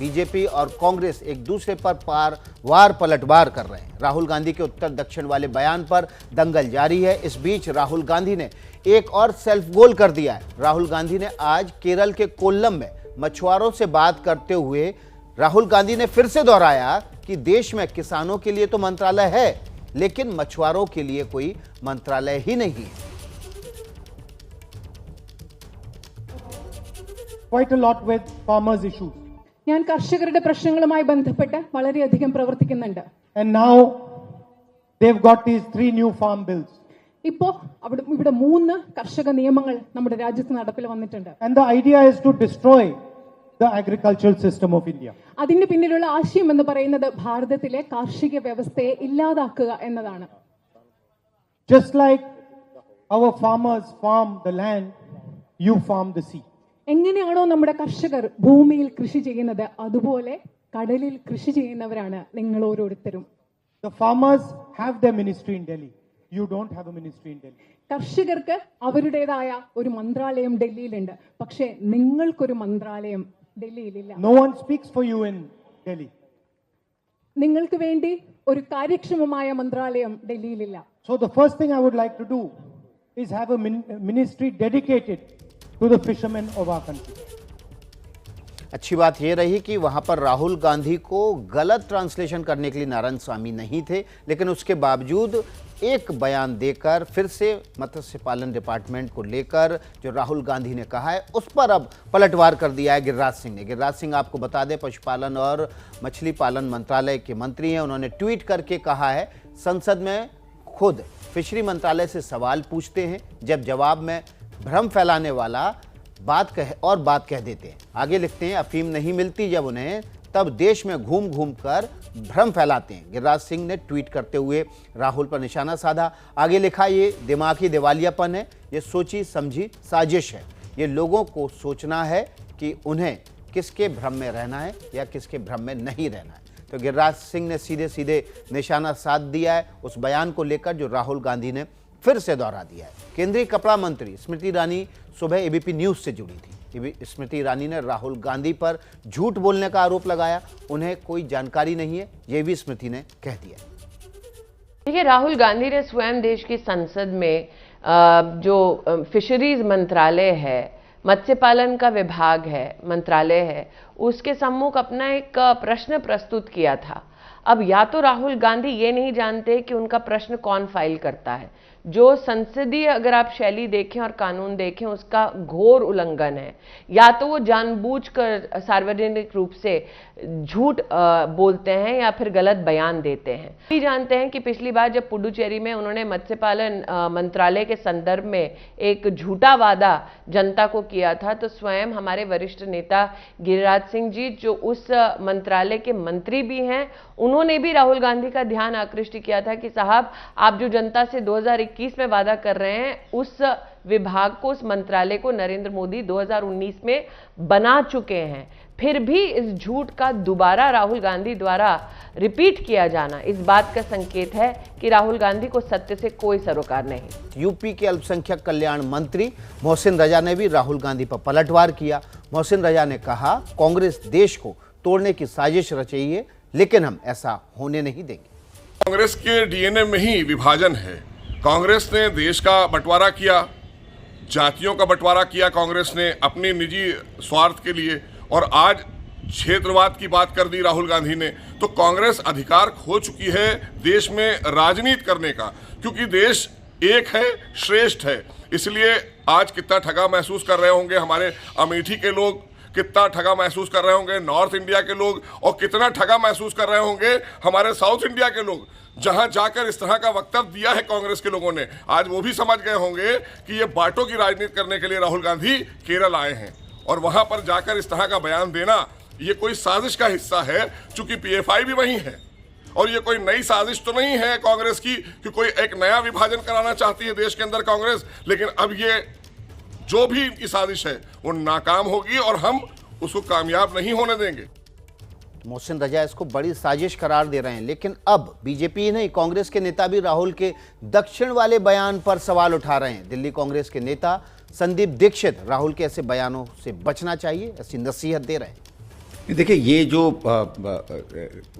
BJP और कांग्रेस एक दूसरे पर वार पलटवार कर रहे हैं। राहुल गांधी के उत्तर दक्षिण वाले बयान पर दंगल जारी है। इस बीच राहुल गांधी ने एक और सेल्फ गोल कर दिया है। राहुल गांधी ने आज केरल के कोल्लम में मछुआरों से बात करते हुए राहुल गांधी ने फिर से दोहराया कि देश में किसानों के लिए तो मंत्रालय है, लेकिन मछुआरों के लिए कोई मंत्रालय ही नहीं है। Quite a lot with farmers' issues. ഞാൻ കർഷകരുടെ പ്രശ്നങ്ങളുമായി ബന്ധപ്പെട്ട് വളരെയധികം പ്രവർത്തിക്കുന്നുണ്ട്. And now they've got these 3 new farm bills. ഇപ്പോ ഇവിടെ 3 കർഷക നിയമങ്ങൾ നമ്മുടെ രാജ്യത്ത് നടപ്പിൽ വന്നിട്ടുണ്ട്. And the idea is to destroy the agricultural system of India. അതിന്റെ പിന്നിലുള്ള ആശയം എന്ന് പറയുന്നത് ഭാരതത്തിലെ കാർഷിക വ്യവസ്ഥയെ ഇല്ലാതാക്കുക എന്നതാണ്. Just like our farmers farm the land, you farm the sea. എങ്ങനെയാണോ നമ്മുടെ കർഷകർ ഭൂമിയിൽ കൃഷി ചെയ്യുന്നത്, അതുപോലെ കടലിൽ കൃഷി ചെയ്യുന്നവരാണ് നിങ്ങൾ ഓരോരുത്തരും. The farmers have their ministry in Delhi. You don't have a ministry in Delhi. കർഷകർക്ക് അവരുടേതായ ഒരു മന്ത്രാലയം ഡൽഹിയിലുണ്ട്, പക്ഷേ നിങ്ങൾക്കൊരു മന്ത്രാലയം ഡൽഹിയിലില്ല. No one speaks for you in Delhi. നിങ്ങൾക്ക് വേണ്ടി ഒരു കാര്യക്ഷമമായ മന്ത്രാലയം ഡൽഹിയിലില്ല. So the first thing I would like to do is have a ministry dedicated to the fishermen of our country. अच्छी बात यह रही कि वहां पर राहुल गांधी को गलत ट्रांसलेशन करने के लिए नारायण स्वामी नहीं थे, लेकिन उसके बावजूद एक बयान देकर फिर से मत्स्य पालन डिपार्टमेंट को लेकर जो राहुल गांधी ने कहा है उस पर अब पलटवार कर दिया है गिरिराज सिंह ने। गिरिराज सिंह आपको बता दें पशुपालन और मछली पालन मंत्रालय के मंत्री हैं। उन्होंने ट्वीट करके कहा है संसद में खुद फिशरी मंत्रालय से सवाल पूछते हैं, जब जवाब में भ्रम फैलाने वाला बात कह देते हैं। आगे लिखते हैं अफीम नहीं मिलती जब उन्हें, तब देश में घूम घूम कर भ्रम फैलाते हैं। गिरिराज सिंह ने ट्वीट करते हुए राहुल पर निशाना साधा। आगे लिखा ये दिमागी दिवालियापन है, ये सोची समझी साजिश है। ये लोगों को सोचना है कि उन्हें किसके भ्रम में रहना है या किसके भ्रम में नहीं रहना है। तो गिरिराज सिंह ने सीधे सीधे निशाना साध दिया है उस बयान को लेकर जो राहुल गांधी ने फिर से दोहरा दिया है। केंद्रीय कपड़ा मंत्री स्मृति ईरानी सुबह एबीपी न्यूज से जुड़ी थी। स्मृति ईरानी ने राहुल गांधी पर झूठ बोलने का आरोप लगाया, उन्हें कोई जानकारी नहीं है, यह भी स्मृति ने कह दिया। देखिए, राहुल गांधी ने स्वयं देश की संसद में जो फिशरीज मंत्रालय है, मत्स्य पालन का विभाग है, मंत्रालय है, उसके सम्मुख अपना एक प्रश्न प्रस्तुत किया था। अब या तो राहुल गांधी ये नहीं जानते कि उनका प्रश्न कौन फाइल करता है, जो संसदीय अगर आप शैली देखें और कानून देखें उसका घोर उल्लंघन है, या तो वो जानबूझकर सार्वजनिक रूप से झूठ बोलते हैं या फिर गलत बयान देते हैं। भी जानते हैं कि पिछली बार जब पुडुचेरी में उन्होंने मत्स्य पालन मंत्रालय के संदर्भ में एक झूठा वादा जनता को किया था, तो स्वयं हमारे वरिष्ठ नेता गिरिराज सिंह जी जो उस मंत्रालय के मंत्री भी हैं, उन्होंने भी राहुल गांधी का ध्यान आकृष्ट किया था कि साहब आप जो जनता से 2021 में वादा कर रहे हैं, उस विभाग को, उस मंत्रालय को नरेंद्र मोदी 2019 में बना चुके हैं। फिर भी इस झूठ का दोबारा राहुल गांधी द्वारा रिपीट किया जाना इस बात का संकेत है कि राहुल गांधी को सत्य से कोई सरोकार नहीं। यूपी के अल्पसंख्यक कल्याण मंत्री मोहसिन रजा ने भी राहुल गांधी पर पलटवार किया। मोहसिन रजा ने कहा कांग्रेस देश को तोड़ने की साजिश रची है, लेकिन हम ऐसा होने नहीं देंगे। कांग्रेस के डीएनए में ही विभाजन है। कांग्रेस ने देश का बंटवारा किया, जातियों का बंटवारा किया कांग्रेस ने अपनी निजी स्वार्थ के लिए, और आज क्षेत्रवाद की बात कर दी राहुल गांधी ने। तो कांग्रेस अधिकार खो चुकी है देश में राजनीति करने का, क्योंकि देश एक है, श्रेष्ठ है। इसलिए आज कितना ठगा महसूस कर रहे होंगे हमारे अमेठी के लोग, कितना ठगा महसूस कर रहे होंगे नॉर्थ इंडिया के लोग, और कितना ठगा महसूस कर रहे होंगे हमारे साउथ इंडिया के लोग, जहां जाकर इस तरह का वक्तव्य दिया है कांग्रेस के लोगों ने। आज वो भी समझ गए होंगे कि ये बाटों की राजनीति करने के लिए राहुल गांधी केरल आए हैं, और वहां पर जाकर इस तरह का बयान देना ये कोई साजिश का हिस्सा है। चूंकि पीएफआई भी वही है, और ये कोई नई साजिश तो नहीं है कांग्रेस की कि कोई एक नया विभाजन कराना चाहती है देश के अंदर कांग्रेस, लेकिन अब ये जो भी इनकी साजिश है वो नाकाम होगी और हम उसको कामयाब नहीं होने देंगे। मोहसिन रजा इसको बड़ी साजिश करार दे रहे हैं, लेकिन अब बीजेपी ही नहीं कांग्रेस के नेता भी राहुल के दक्षिण वाले बयान पर सवाल उठा रहे हैं। दिल्ली कांग्रेस के नेता संदीप दीक्षित राहुल के ऐसे बयानों से बचना चाहिए, ऐसी नसीहत दे रहे हैं। देखिए, ये जो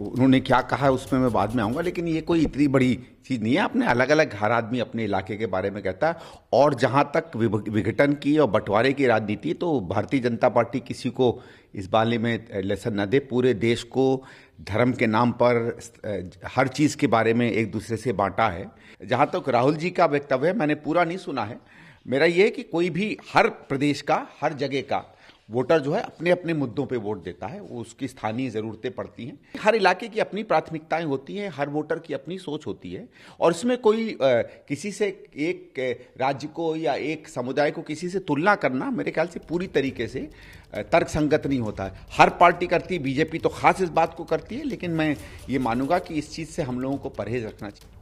उन्होंने क्या कहा है उसमें मैं बाद में आऊँगा, लेकिन ये कोई इतनी बड़ी चीज़ नहीं है। अपने अलग अलग हर आदमी अपने इलाके के बारे में कहता है। और जहाँ तक विघटन की और बंटवारे की राजनीति, तो भारतीय जनता पार्टी किसी को इस बारे में लेसन न दे। पूरे देश को धर्म के नाम पर हर चीज़ के बारे में एक दूसरे से बांटा है। जहाँ तक राहुल जी का वक्तव्य है, मैंने पूरा नहीं सुना है। मेरा ये है कि कोई भी हर प्रदेश का, हर जगह का वोटर जो है अपने अपने मुद्दों पे वोट देता है, वो उसकी स्थानीय ज़रूरतें पड़ती हैं। हर इलाके की अपनी प्राथमिकताएं होती हैं, हर वोटर की अपनी सोच होती है, और इसमें कोई किसी से, एक राज्य को या एक समुदाय को किसी से तुलना करना मेरे ख्याल से पूरी तरीके से तर्क संगत नहीं होता है। हर पार्टी करती है, बीजेपी तो खास इस बात को करती है, लेकिन मैं ये मानूंगा कि इस चीज़ से हम लोगों को परहेज रखना चाहिए।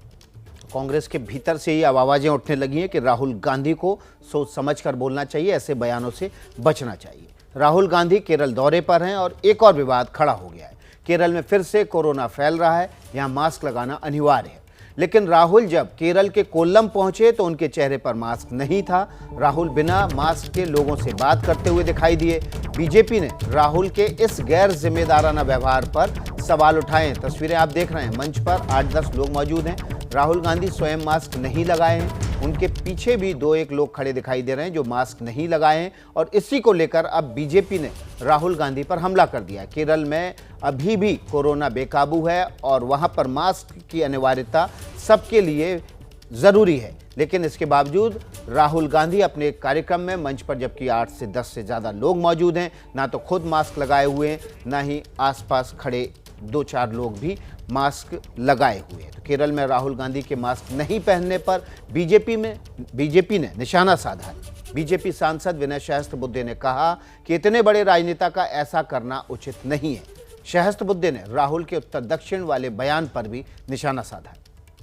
कांग्रेस के भीतर से ही अब आवाजें उठने लगी हैं कि राहुल गांधी को सोच समझकर बोलना चाहिए, ऐसे बयानों से बचना चाहिए। राहुल गांधी केरल दौरे पर हैं और एक और विवाद खड़ा हो गया है। केरल में फिर से कोरोना फैल रहा है, यहाँ मास्क लगाना अनिवार्य है। लेकिन राहुल जब केरल के कोल्लम पहुंचे तो उनके चेहरे पर मास्क नहीं था। राहुल बिना मास्क के लोगों से बात करते हुए दिखाई दिए। बीजेपी ने राहुल के इस गैर जिम्मेदाराना व्यवहार पर सवाल उठाए। तस्वीरें आप देख रहे हैं, मंच पर 8-10 लोग मौजूद हैं। राहुल गांधी स्वयं मास्क नहीं लगाए हैं, उनके पीछे भी 2-1 लोग खड़े दिखाई दे रहे हैं जो मास्क नहीं लगाए हैं, और इसी को लेकर अब बीजेपी ने राहुल गांधी पर हमला कर दिया है। केरल में अभी भी कोरोना बेकाबू है और वहां पर मास्क की अनिवार्यता सबके लिए ज़रूरी है, लेकिन इसके बावजूद राहुल गांधी अपने कार्यक्रम में मंच पर, जबकि 8 से 10 से ज़्यादा लोग मौजूद हैं, ना तो खुद मास्क लगाए हुए हैं, ना ही आसपास खड़े 2-4 लोग भी मास्क लगाए हुए हैं। तो केरल में राहुल गांधी के मास्क नहीं पहनने पर बीजेपी ने निशाना साधा है। बीजेपी सांसद विनय सहस्त्रबुद्धे ने कहा कि इतने बड़े राजनेता का ऐसा करना उचित नहीं है। सहस्त्रबुद्धे ने राहुल के उत्तर दक्षिण वाले बयान पर भी निशाना साधा है।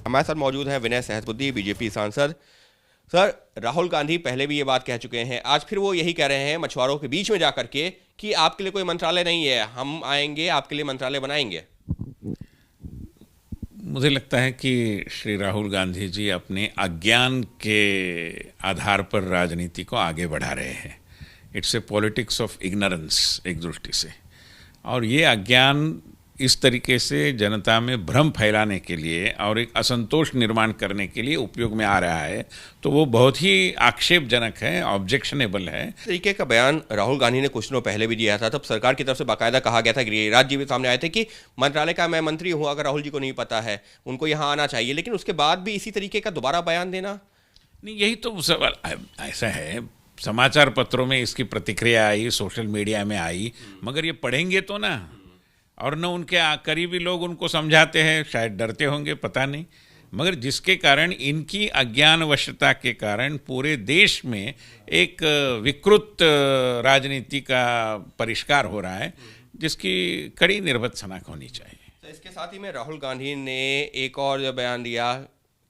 हमारे साथ मौजूद हैं विनय सहस्त्रबुद्धे, बीजेपी सांसद। सर, राहुल गांधी पहले भी ये बात कह चुके हैं, आज फिर वो यही कह रहे हैं मछुआरों के बीच में जाकर के कि आपके लिए कोई मंत्रालय नहीं है, हम आएंगे आपके लिए मंत्रालय बनाएंगे। मुझे लगता है कि श्री राहुल गांधी जी अपने अज्ञान के आधार पर राजनीति को आगे बढ़ा रहे हैं। It's a politics of ignorance एक दृष्टि से, और ये अज्ञान इस तरीके से जनता में भ्रम फैलाने के लिए और एक असंतोष निर्माण करने के लिए उपयोग में आ रहा है, तो वो बहुत ही आक्षेपजनक है, ऑब्जेक्शनेबल है। इस तरीके का बयान राहुल गांधी ने कुछ दिनों पहले भी दिया था। तब सरकार की तरफ से बाकायदा कहा गया था, गृहराज जी भी सामने आए थे कि मंत्रालय का मैं मंत्री हूँ, अगर राहुल जी को नहीं पता है उनको यहाँ आना चाहिए। लेकिन उसके बाद भी इसी तरीके का दोबारा बयान देना, नहीं, यही तो सवाल ऐसा है। समाचार पत्रों में इसकी प्रतिक्रिया आई, सोशल मीडिया में आई, मगर ये पढ़ेंगे तो ना, और न उनके करीबी लोग उनको समझाते हैं, शायद डरते होंगे, पता नहीं, मगर जिसके कारण इनकी अज्ञानवशता के कारण पूरे देश में एक विकृत राजनीति का परिष्कार हो रहा है, जिसकी कड़ी निर्भत्सना होनी चाहिए। तो इसके साथ ही में राहुल गांधी ने एक और बयान दिया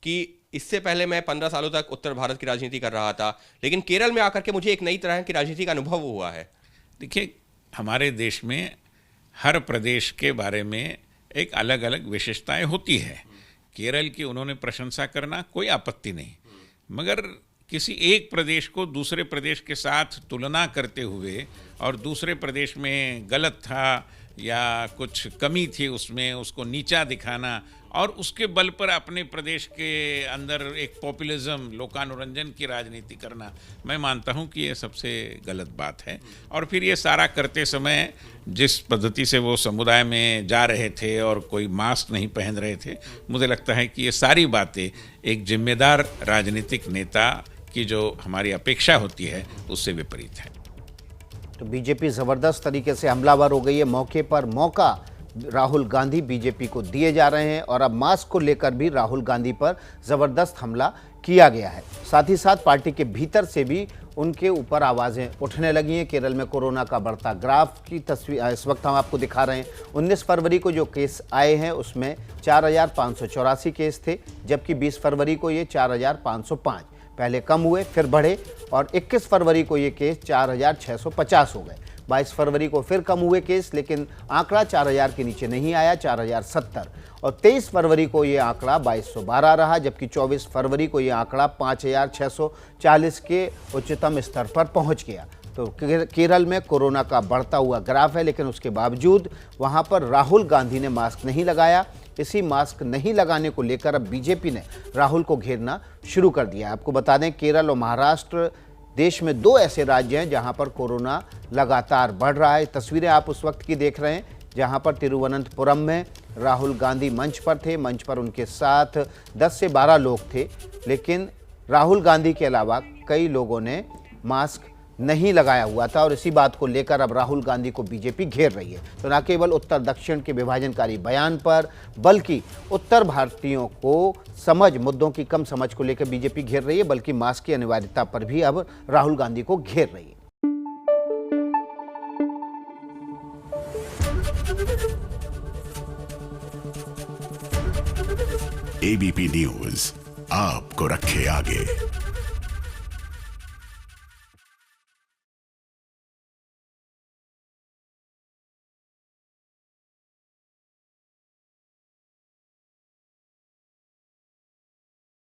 कि इससे पहले मैं 15 सालों तक उत्तर भारत की राजनीति कर रहा था, लेकिन केरल में आकर के मुझे एक नई तरह की राजनीति का अनुभव हुआ है। देखिए, हमारे देश में हर प्रदेश के बारे में एक अलग अलग विशेषताएं होती है। केरल की उन्होंने प्रशंसा करना कोई आपत्ति नहीं, मगर किसी एक प्रदेश को दूसरे प्रदेश के साथ तुलना करते हुए और दूसरे प्रदेश में गलत था या कुछ कमी थी उसमें, उसको नीचा दिखाना और उसके बल पर अपने प्रदेश के अंदर एक पॉपुलिज्म, लोकानुरंजन की राजनीति करना, मैं मानता हूं कि ये सबसे गलत बात है। और फिर ये सारा करते समय जिस पद्धति से वो समुदाय में जा रहे थे और कोई मास्क नहीं पहन रहे थे, मुझे लगता है कि ये सारी बातें एक जिम्मेदार राजनीतिक नेता की जो हमारी अपेक्षा होती है उससे विपरीत है। तो बीजेपी ज़बरदस्त तरीके से हमलावर हो गई है। मौके पर मौका राहुल गांधी बीजेपी को दिए जा रहे हैं और अब मास्क को लेकर भी राहुल गांधी पर ज़बरदस्त हमला किया गया है। साथ ही साथ पार्टी के भीतर से भी उनके ऊपर आवाज़ें उठने लगी हैं। केरल में कोरोना का बढ़ता ग्राफ की तस्वीर इस वक्त हम आपको दिखा रहे हैं। 19 फरवरी को जो केस आए हैं उसमें 4,584 केस थे, जबकि 20 फरवरी को ये 4,505, पहले कम हुए फिर बढ़े, और 21 फरवरी को ये केस 4,650 हो गए। 22 फरवरी को फिर कम हुए केस, लेकिन आंकड़ा 4,000 के नीचे नहीं आया, 4,070, और 23 फरवरी को ये आंकड़ा 2,212 रहा, जबकि 24 फरवरी को ये आंकड़ा 5,640 के उच्चतम स्तर पर पहुंच गया। तो केरल में कोरोना का बढ़ता हुआ ग्राफ है, लेकिन उसके बावजूद वहां पर राहुल गांधी ने मास्क नहीं लगाया। इसी मास्क नहीं लगाने को लेकर अब बीजेपी ने राहुल को घेरना शुरू कर दिया। आपको बता दें, केरल और महाराष्ट्र देश में 2 ऐसे राज्य हैं जहां पर कोरोना लगातार बढ़ रहा है। तस्वीरें आप उस वक्त की देख रहे हैं जहां पर तिरुवनंतपुरम में राहुल गांधी मंच पर थे। मंच पर उनके साथ 10 से 12 लोग थे, लेकिन राहुल गांधी के अलावा कई लोगों ने मास्क नहीं लगाया हुआ था और इसी बात को लेकर अब राहुल गांधी को बीजेपी घेर रही है। तो न केवल उत्तर दक्षिण के विभाजनकारी बयान पर, बल्कि उत्तर भारतीयों को समझ मुद्दों की कम समझ को लेकर बीजेपी घेर रही है, बल्कि मास्क की अनिवार्यता पर भी अब राहुल गांधी को घेर रही है। एबीपी न्यूज आपको रखे आगे।